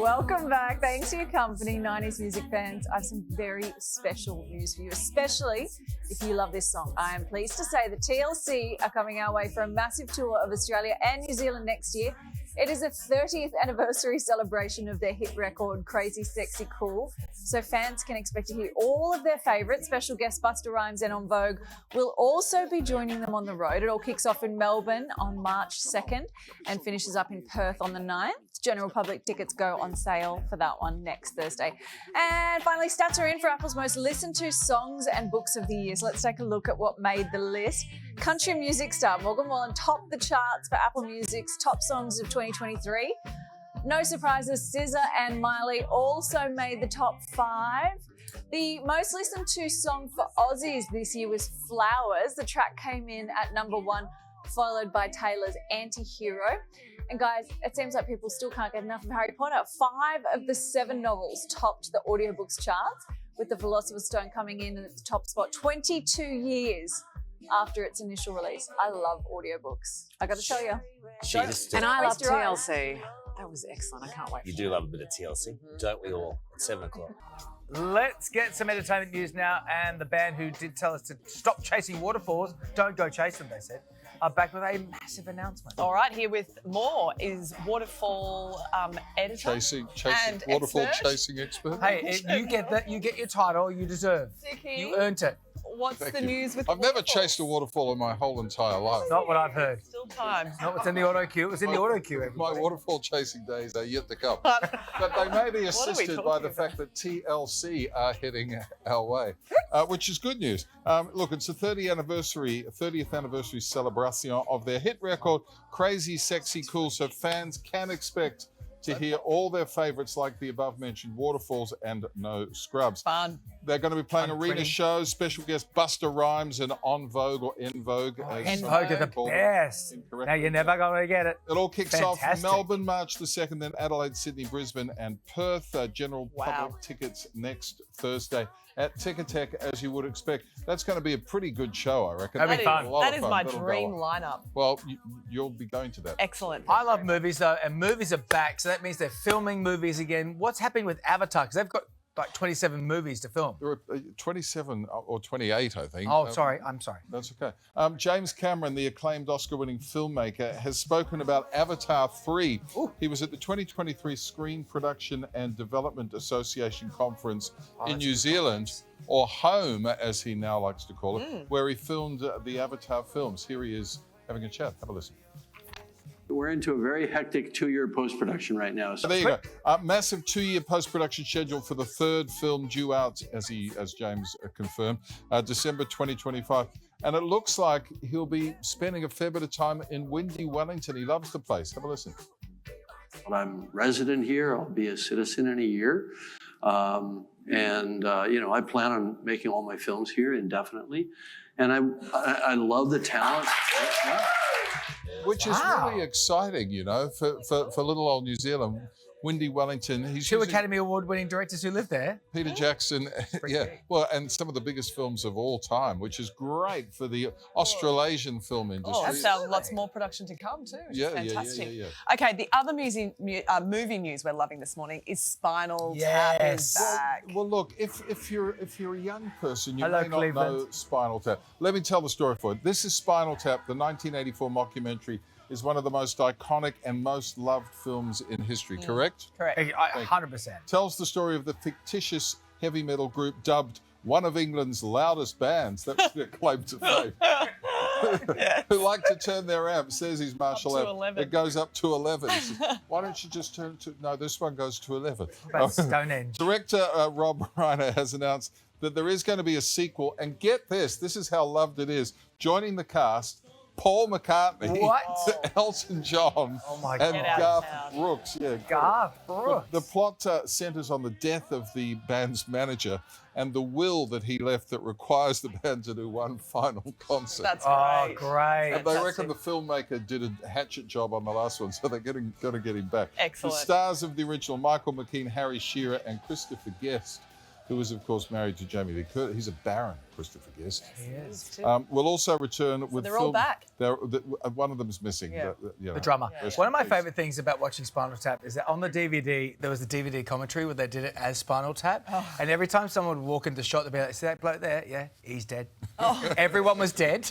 Welcome back. Thanks for your company, 90s music fans. I have some very special news for you, especially if you love this song. I am pleased to say the TLC are coming our way for a massive tour of Australia and New Zealand next year. It is a 30th anniversary celebration of their hit record, Crazy, Sexy, Cool. So fans can expect to hear all of their favourites. Special guest Busta Rhymes and En Vogue will also be joining them on the road. It all kicks off in Melbourne on March 2nd and finishes up in Perth on the 9th. General public tickets go on sale for that one next Thursday. And finally, stats are in for Apple's most listened to songs and books of the year. So let's take a look at what made the list. Country music star Morgan Wallen topped the charts for Apple Music's top songs of 2023. No surprises, SZA and Miley also made the top 5. The most listened to song for Aussies this year was Flowers. The track came in at number 1, followed by Taylor's Anti-Hero. And guys, it seems like people still can't get enough of Harry Potter. 5 of the 7 novels topped the audiobooks charts, with The Philosopher's Stone coming in at the top spot 22 years after its initial release. I love audiobooks. I got to tell you. And I love TLC. That was excellent. I can't wait. You do love a bit of TLC, don't we all? At 7 o'clock. Let's get some entertainment news now. And the band who did tell us to stop chasing waterfalls, don't go chase them, they said, are back with a massive announcement. All right, here with more is waterfall editor Chasing and waterfall expert. chasing expert. Hey, you get your title you deserve. Vicky, You earned it. what's Thank the you. news with I've never waterfalls? chased a waterfall in my whole entire life. Not what I've heard. Still time. Not what's in the auto queue. It was in the auto queue. My everybody. waterfall chasing days are yet to come. But they may be we assisted by talking the fact that TLC are heading our way, which is good news. Look, it's the 30th anniversary celebration of their hit record, Crazy, Sexy, Cool, so fans can expect to hear all their favourites like the above-mentioned Waterfalls and No Scrubs. Fun. They're going to be playing Fun, arena pretty. shows, special guest Busta Rhymes and En Vogue or En Vogue. as En some Vogue are the call them best. incorrectly. Now you're never going to get it. It all kicks off Fantastic. Melbourne, March the 2nd, then Adelaide, Sydney, Brisbane, and Perth. General public tickets next Thursday at Ticketek, as you would expect. That's going to be a pretty good show, I reckon. That'll be fun. A lot That of is fun. my That'll go dream on. lineup. Well, you'll be going to that. Excellent. I love movies though, and movies are back, so that means they're filming movies again. What's happening with Avatar? Because they've got like 27 movies to film. There are 27 or 28, I think. Oh, sorry. I'm sorry. That's okay. James Cameron, the acclaimed Oscar-winning filmmaker, has spoken about Avatar 3. He was at the 2023 Screen Production and Development Association Conference in New Zealand, or Home, as he now likes to call it, where he filmed the Avatar films. Here he is having a chat. Have a listen. We're into a very hectic 2-year post-production right now. So there you go. Massive 2-year post-production schedule for the 3rd film due out, as James confirmed, December 2025. And it looks like he'll be spending a fair bit of time in windy Wellington. He loves the place. Have a listen. I'm resident here. I'll be a citizen in a year. I plan on making all my films here indefinitely. And I love the talent. Which is really exciting, for little old New Zealand. Windy Wellington. He's 2 using Academy Award-winning directors who live there. Peter Jackson, and some of the biggest films of all time, which is great for the Australasian film industry. Oh, that's lots more production to come too. Which is fantastic. Yeah. Okay, the other movie news we're loving this morning is Spinal Tap is back. Well, look, if you're a young person, you Hello, may not Cleveland. know Spinal Tap. Let me tell the story for you. This is Spinal Tap, the 1984 mockumentary. Is one of the most iconic and most loved films in history, correct? Correct. 100%. Tells the story of the fictitious heavy metal group dubbed one of England's loudest bands. That's their claim to fame. Who like to turn their amp, says he's Marshall Up to amp. 11. It goes up to 11. He says, why don't you just turn to... No, this one goes to 11. About Stonehenge. Director Rob Reiner has announced that there is going to be a sequel. And get this is how loved it is. Joining the cast, Paul McCartney, Elton John, and Garth Brooks. Yeah, Garth Brooks. The plot centres on the death of the band's manager and the will that he left that requires the band to do one final concert. That's great. Great. And they reckon the filmmaker did a hatchet job on the last one, so they're going to get him back. Excellent. The stars of the original, Michael McKean, Harry Shearer, and Christopher Guest, who is, of course, married to Jamie Lee Curtis. He's a baron, Christopher Guest. He is. We'll also return with they're all back. One of them's missing. Yeah. But, you know, The drummer. rest One of in my peace. favourite things about watching Spinal Tap is that on the DVD, there was the DVD commentary where they did it as Spinal Tap. And every time someone would walk into the shot, they'd be like, see that bloke there? Yeah, he's dead. Everyone was dead.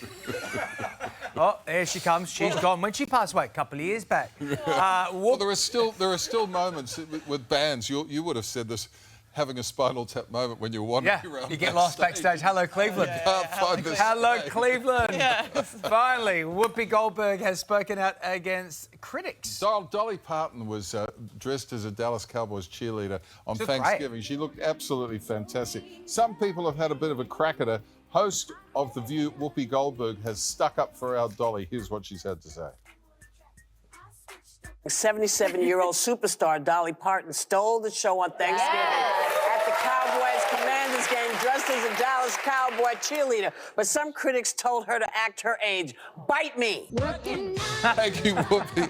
Oh, there she comes. She's gone. When she passed away? A couple of years back. Well, there are still moments with bands. You would have said this, having a Spinal Tap moment when you're wandering around. You get lost backstage. Hello, Cleveland. Hello, Cleveland. Finally, Whoopi Goldberg has spoken out against critics. Dolly Parton was dressed as a Dallas Cowboys cheerleader on Thanksgiving. She looked absolutely fantastic. Some people have had a bit of a crack at her. Host of The View, Whoopi Goldberg, has stuck up for our Dolly. Here's what she's had to say. 77-year-old superstar Dolly Parton stole the show on Thanksgiving at the Cowboys Commanders game dressed as a Dallas Cowboy cheerleader. But some critics told her to act her age. Bite me. Thank you, Whoopi.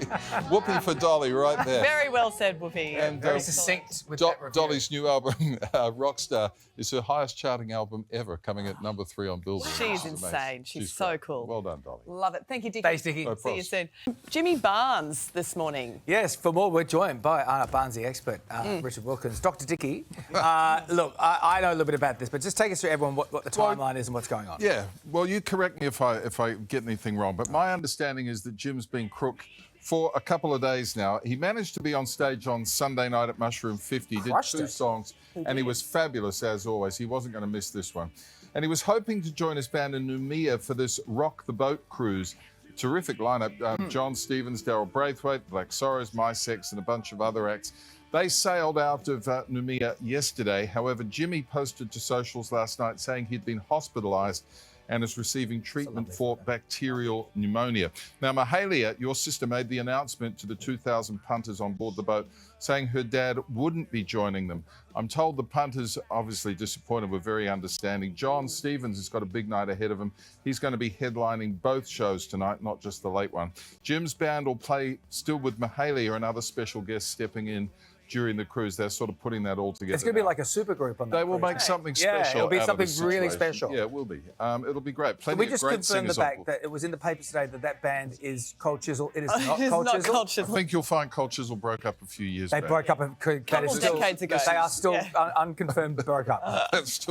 Whoopi for Dolly right there. Very well said, Whoopi. And Very succinct with that review. Dolly's new album, Rockstar, is her highest charting album ever, coming at number 3 on Billboard. She's Which is insane. amazing. She's so great. cool. Well done, Dolly. Love it. Thank you, Dickie. Thanks, Dickie. No See you problem. soon. Jimmy Barnes this morning. Yes, for more, we're joined by Anna Barnes, the expert, Richard Wilkins, Dr. Dickie. Look, I know a little bit about this, but just take us through, everyone, what the timeline is and what's going on. Yeah, well, you correct me if I get anything wrong, but my understanding is that Jim's been crook for a couple of days now. He managed to be on stage on Sunday night at Mushroom 50, did Crushed 2 it. songs, and he was fabulous as always. He wasn't going to miss this one. And he was hoping to join his band in Noumea for this Rock the Boat cruise. Terrific lineup. John Stevens, Daryl Braithwaite, Black Sorrows, My Sex, and a bunch of other acts. They sailed out of Noumea yesterday. However, Jimmy posted to socials last night saying he'd been hospitalised and is receiving treatment for bacterial pneumonia. Now, Mahalia, your sister, made the announcement to the 2,000 punters on board the boat, saying her dad wouldn't be joining them. I'm told the punters, obviously disappointed, were very understanding. John Stevens has got a big night ahead of him. He's going to be headlining both shows tonight, not just the late one. Jim's band will play still with Mahalia and other special guests stepping in during the cruise. They're sort of putting that all together. It's going to be now. like a super group on that They will cruise. make something Yeah, special. it'll be out of something this really situation. special. Yeah, it will be. It'll be great. Can Plenty we of just great confirm the singers on fact board. that it was in the papers today that band is Cold Chisel? It is not It's Cold not Chisel. Cold I Chisel. think you'll find Cold Chisel broke up a few years They back. broke up. That is still, decades ago. They are still Yeah. unconfirmed broke up. It's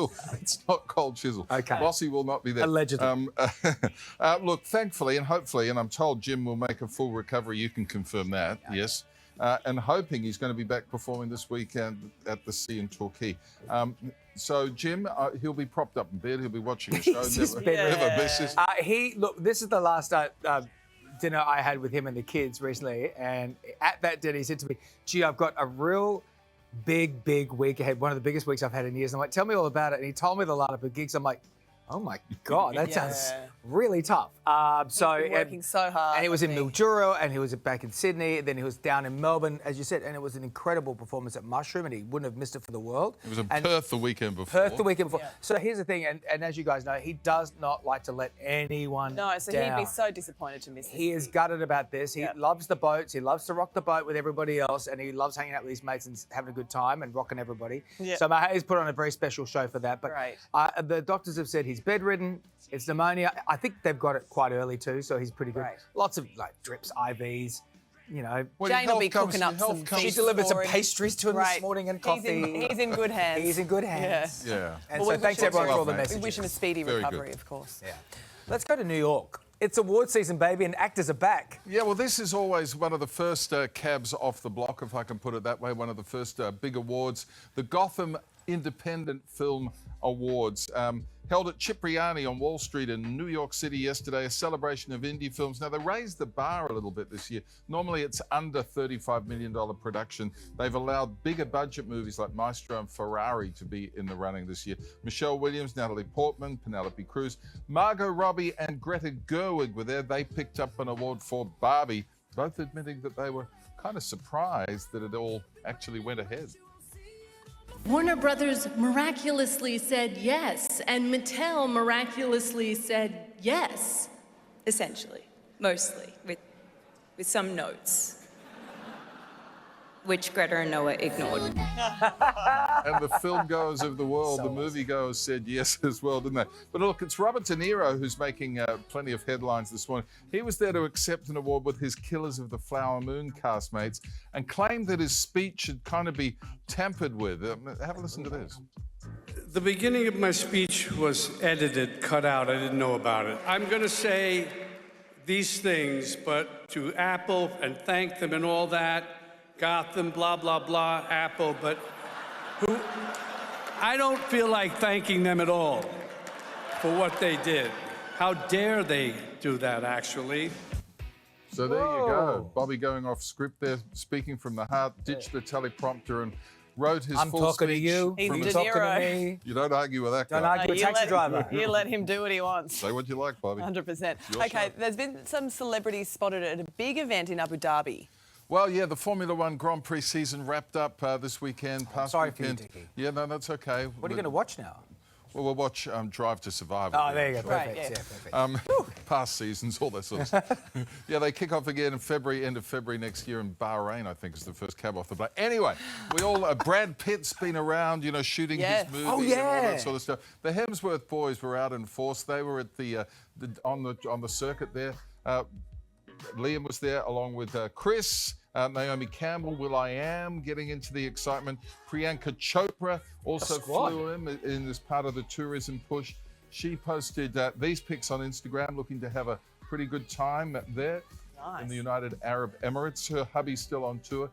not Cold Chisel. Okay. Bossy will not be there. Allegedly. Look, thankfully and hopefully, and I'm told Jim will make a full recovery. You can confirm that, yes. And hoping he's going to be back performing this weekend at the Sea in Torquay. So Jim, he'll be propped up in bed. He'll be watching the show. He's never misses. Look, this is the last dinner I had with him and the kids recently, and at that dinner he said to me, "Gee, I've got a real big week ahead. One of the biggest weeks I've had in years." I'm like, "Tell me all about it." And he told me the lineup of gigs. I'm like, "Oh my God, that sounds really tough." So Been working so hard. and he was in hasn't Mildura, and he was back in Sydney, then he was down in Melbourne, as you said, and it was an incredible performance at Mushroom, and he wouldn't have missed it for the world. It was in And Perth the weekend before. Perth the weekend before. So here's the thing, and as you guys know, he does not like to let anyone No, so down. he'd be so disappointed to miss this. He is gutted about this. He loves the boats. He loves to rock the boat with everybody else, and he loves hanging out with his mates and having a good time and rocking everybody. Yeah. So Mahaya's put on a very special show for that. But Right. the doctors have said he's bedridden. It's pneumonia. I think they've got it quite early too, so he's pretty good. Right. Lots of drips, IVs. You know, Well, your Jane will be health cooking comes- up your some health comes- she feast delivered some for him. pastries to him this morning and coffee. He's in good hands. He's in good hands. Yeah. And Well, so we thanks wish him everyone for all the mate. messages. We wish him a speedy Very good. recovery, of course. Yeah. Let's go to New York. It's award season, baby, and actors are back. Yeah, well, this is always one of the first cabs off the block, if I can put it that way, one of the first big awards. The Gotham Independent Film Awards, held at Cipriani on Wall Street in New York City yesterday, a celebration of indie films. Now, they raised the bar a little bit this year. Normally, it's under $35 million production. They've allowed bigger budget movies like Maestro and Ferrari to be in the running this year. Michelle Williams, Natalie Portman, Penelope Cruz, Margot Robbie and Greta Gerwig were there. They picked up an award for Barbie, both admitting that they were kind of surprised that it all actually went ahead. Warner Brothers miraculously said yes, and Mattel miraculously said yes. Essentially, mostly, with some notes. which Greta and Noah ignored. And the film goers of the world, the movie goers said yes as well, didn't they? But look, it's Robert De Niro who's making plenty of headlines this morning. He was there to accept an award with his Killers of the Flower Moon castmates and claimed that his speech should kind of be tampered with. Have a listen to this. The beginning of my speech was edited, cut out. I didn't know about it. I'm going to say these things, but to Apple and thank them and all that, Gotham, blah, blah, blah, Apple, but I don't feel like thanking them at all for what they did. How dare they do that, actually? So there you go. Bobby going off script there, speaking from the heart, ditched the teleprompter and wrote his I'm full talking speech. to you. He's I'm De talking to Niro. me. You don't argue with that guy. Don't argue with a taxi driver. You let him do what he wants. Say what you like, Bobby. 100%. Your Okay, show. there's been some celebrities spotted at a big event in Abu Dhabi. Well, yeah, the Formula One Grand Prix season wrapped up this weekend. Sorry for you, weekend. Dickie. Yeah, no, that's okay. What are you going to watch now? Well, we'll watch Drive to Survive. Oh, there you go. Sure. Perfect. Right, Yeah, perfect. Past seasons, all that sort of stuff. Yeah, they kick off again in February, end of February next year in Bahrain, I think, is the first cab off the block. Anyway, we all, Brad Pitt's been around, you know, shooting Yes. his movie Oh, and all yeah. that sort of stuff. The Hemsworth boys were out in force. They were at on the circuit there. Liam was there along with Chris, Naomi Campbell, will.i.am getting into the excitement. Priyanka Chopra also flew in as part of the tourism push. She posted these pics on Instagram, looking to have a pretty good time there in the United Arab Emirates. Her hubby's still on tour.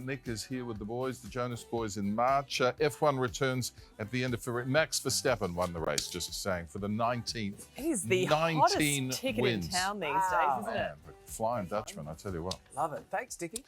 Nick is here with the boys, the Jonas Boys in March. F1 returns at the end of February. Max Verstappen won the race, just saying, for the 19th. He's the 19 hottest ticket wins. in town these days, isn't it? Man, Flying Dutchman, I tell you what. Love it. Thanks, Dickie.